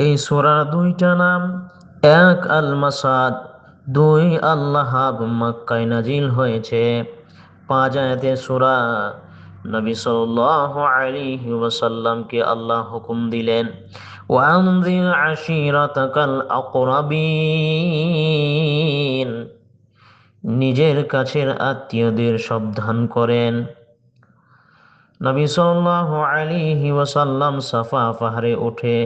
এই সূরার দুইটা নাম, এক আল মাসাদ, দুই আল্লাহাব, মক্কায় নাজিল হয়েছে। 5 আয়াতে সূরা। নবী সাল্লাল্লাহু আলাইহি ওয়াসাল্লামকে আল্লাহ হুকুম দিলেন, ওয়ানজির আশিরাতাকাল আকরাবিন, নিজের কাছের আত্মীয়দের সাবধান করেন। নবী সাল্লাল্লাহু আলাইহি ওয়াসাল্লাম সাফা পাহাড়ে উঠে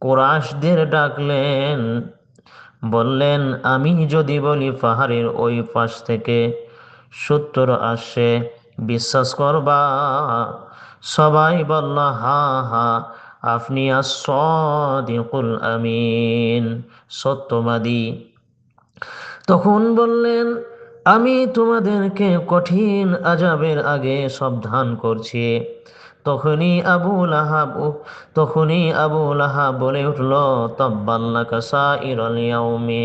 কুরাইশদের ডাকলেন, বললেন, আমি যদি বলি পাহাড়ের ওই পাশ থেকে 70 আসছে, বিশ্বাস করবা? সবাই বলল, হা হা, আপনি আস-সাদিকুল আমিন, সত্যবাদী। তখন বললেন, আমি তোমাদেরকে কঠিন আযাবের আগে সাবধান করছি। তখনই আবু লাহাব তখনই আবু লাহাব বলে উঠল, তাব্বাল্লাকা সাইরাল ইয়াউমি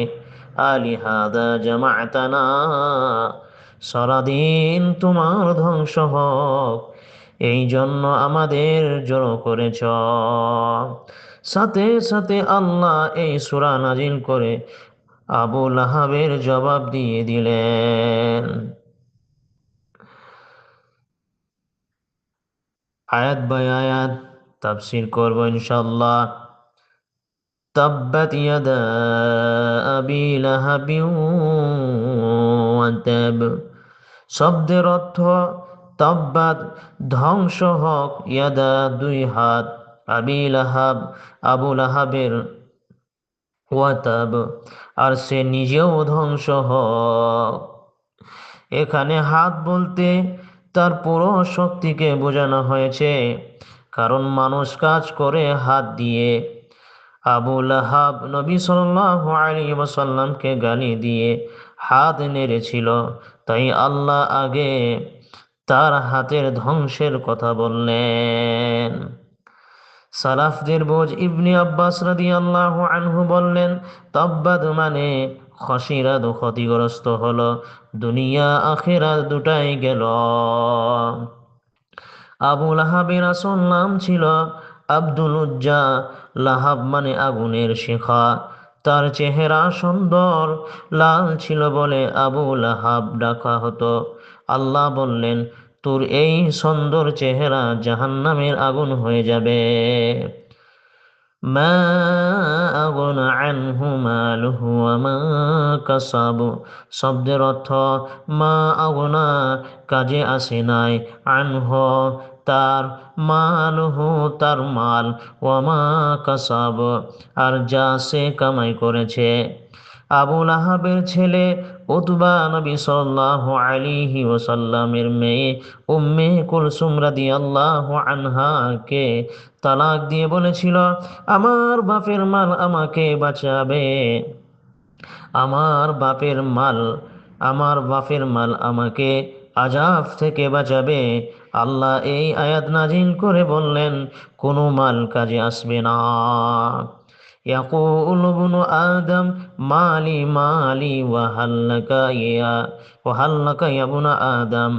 আলিহাদা জামাআতানা, সারাদিন তোমার ধ্বংস হোক, এই জন্য আমাদের জড়ো করেছ। সাথে সাথে আল্লাহ এই সূরা নাজিল করে আবু লাহাবের জবাব দিয়ে দিলেন। আয়াত বাই আয়াত তাফসীর করব ইনশাআল্লাহ। তাব্বাত ইয়াদা আবি লাহাবিন ওয়া তাব, শব্দের অর্থ তাব্বাত, ধ্বংস হোক, ইয়াদা, দুই হাত, আবি লাহাব, আবু লাহাবের, ওয়া তাব, আর সে নিজেও ধ্বংস হোক। এখানে হাত বলতে তার পুরো শক্তিকে বোঝানো হয়েছে, কারণ মানুষ কাজ করে হাত দিয়ে। আবু লাহাব নবী সাল্লাল্লাহু আলাইহি ওয়াসাল্লামকে গালি দিয়ে হাত নেড়েছিল, তাই আল্লাহ আগে তার হাতের ধ্বংসের কথা বললেন। সালাফদের বোঝ ইবনে আব্বাস রাদিয়াল্লাহু আনহু বললেন, তাব্বাদ মানে খসিরাত, ক্ষতিগ্রস্ত হলো, দুনিয়া আখিরাত দুটাই গেল। আবু লাহাবের আসল নাম ছিল আব্দুল উজ্জা, লাহাব মানে আগুনের শিখা। তার চেহারা সুন্দর লাল ছিল বলে আবু লাহাব ডাকা হতো। আল্লাহ বললেন, তোর এই সুন্দর চেহারা জাহান্নামের আগুন হয়ে যাবে। মা আগনা আনহু মালুহু ওয়া মা কাসাব, শব্দের অর্থ মা আগনা, কাজে আসে নাই, আনহু, তার, মালুহু, তার মাল, ওয়া মা কাসাব, আর যা সে কামাই করেছে। আবু লাহাবের ছেলে উতবা নবী সাল্লাল্লাহু আলাইহি ওয়াসাল্লামের মেয়ে উম্মে কুলসুম রাদিয়াল্লাহু আনহাকে তালাক দিয়ে বলেছিল, আমার বাপের মাল আমাকে বাঁচাবে, আমার বাপের মাল, আমার বাপের মাল আমাকে আযাব থেকে বাঁচাবে। আল্লাহ এই আয়াত নাজিল করে বললেন, কোনো মাল কাজে আসবে না। ইয়াকুলু ইবনু আদম মালি মালি ওয়া হাল্লাকা ইয়া ইবনা আদম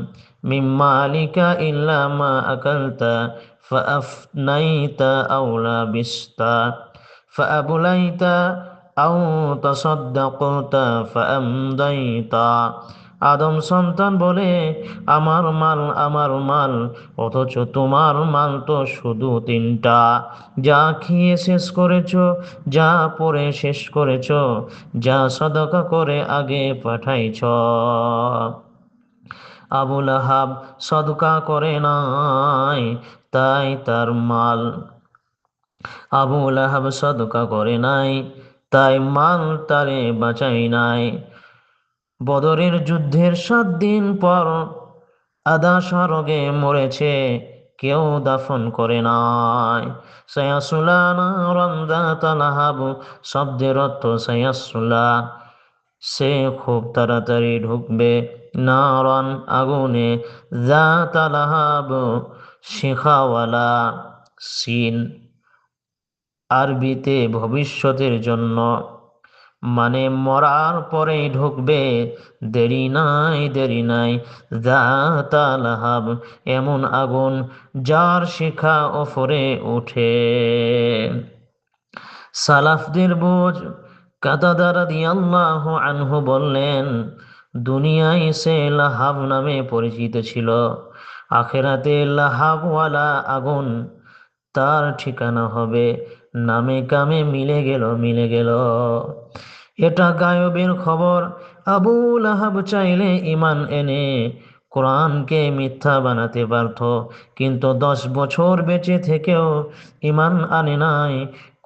মিম মালিকা ইল্লা মা আকালতা ফাআফনাইতা আও লাবিসতা ফাআবলাইতা আও তাসাদ্দাকতা ফাআমদাইতা। আদম সন্তান বলে, আমার মাল, আমার মাল, অথচ তোমার মাল তো শুধু তিনটা, যা খেয়ে শেষ করেছো, যা পরে শেষ করেছো, যা সদকা করে আগে পাঠাইছ। আবু লাহাব সদকা করে নাই, তাই তার মাল, আবু লাহাব সদকা করে নাই, তাই মাল তারে বাঁচাই নাই। বদরের যুদ্ধের 7 দিন পর আদাশা রোগে মরেছে, কেউ দাফন করে নাই। সায়াসুলা নারান যাতা লাহাব, শব্দের অর্থ সায়াসুলা, সে খুব তাড়াতাড়ি ঢুকবে, নারান, আগুনে, যাতা লাহাব, শিখাওয়ালা, সিন, আরবিতে ভবিষ্যতের জন্য, মানে মরার পরেই ঢুকবে, দেরি নাই, দেরি নাই। যাতা লাহাব, এমন আগুন যার শিখা ওপরে ওঠে। সালাফদের বোঝ কাতাদা রাদিয়াল্লাহু আনহু বললেন, দুনিয়ায় সে লাহাব নামে পরিচিত ছিল, আখেরাতে লাহাবওয়ালা আগুন তার ঠিকানা হবে। নামে কামে মিলে গেল। এটা গায়বের খবর। আবু লাহাব চাইলে ইমান এনে কোরআনকে মিথ্যা বানাতে পারত, কিন্তু 10 বছর বেঁচে থেকেও ইমান আনে নাই।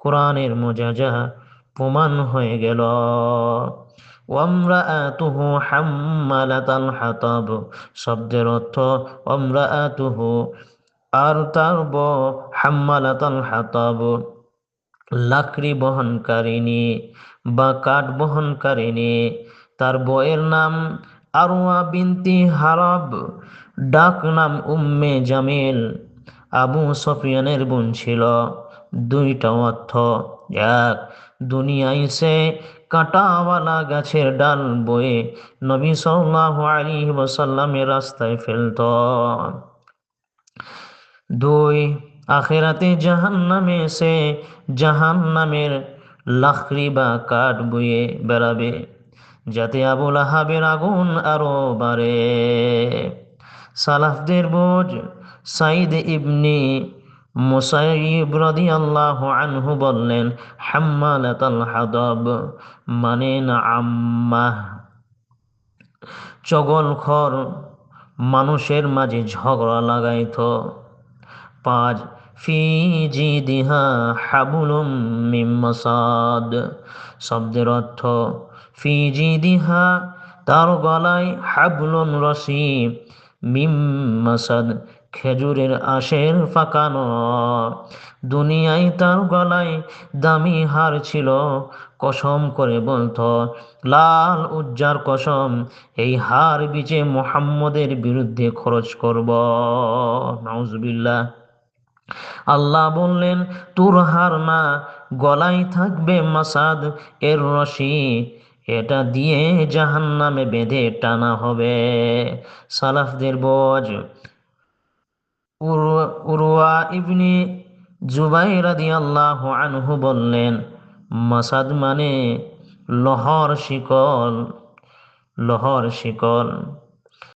কোরআনের মুজিজা প্রমাণ হয়ে গেল। ওয়ামরাআতুহু হাম্মালাতাল হাতাব শব্দের অর্থ ওয়ামরাআতুহু, আর তার হাম্মালাতাল হাতাব লাকড়ি বহনকারিণী বা কাঠ বহনকারিণী। তার বউয়ের নাম আরওয়া বিনতি হারাব, ডাক নাম উম্মে জামিল। আবু সফিয়ানের বোন ছিল। দুইটা অর্থ: এক, দুনিয়ায় সে কাঁটাওয়ালা গাছের ডাল বয়ে নবী সাল্লাল্লাহু আলাইহি ওয়াসাল্লামের রাস্তায় ফেলত। দুই, আখেরাতে জাহান্নামে সে জাহান্নামের লাকড়ি বা কাঠ বয়ে বেড়াবে, যাতে আবু লাহাবের আগুন আরো বাড়ে। সালাফদের বোঝ সাইদ ইবনে মুসাইয়িব রাদিয়াল্লাহু আনহু বললেন, হাম্মালাতাল হাতাব মানে না আম্মাহ, চগলখর, মানুষের মাঝে ঝগড়া লাগাইত। পাঁচ, ফি জিদিহা হাবলুম মিন মাসাদ শব্দের অর্থ ফি জিদিহা, তার গলায়, হাবলুন রশি, মিম মাসাদ খেজুরের আঁশের পাকানো। দুনিয়ায় তার গলায় দামি হার ছিল। কসম করে বলতো, লাল উজ্জার কসম, এই হার বিচে মুহাম্মদের বিরুদ্ধে খরচ করব। নাউজুবিল্লাহ। আল্লাহ বললেন, তোর হার না, গলায় থাকবে মাসাদ এর রশি, এটা দিয়ে জাহান্নামে বেঁধে টানা হবে। সালাফদের বোঝ উরওয়া ইবনে জুবাইর রাদিয়াল্লাহু আনহু বললেন, মাসাদ মানে লোহার শিকল, লোহার শিকল।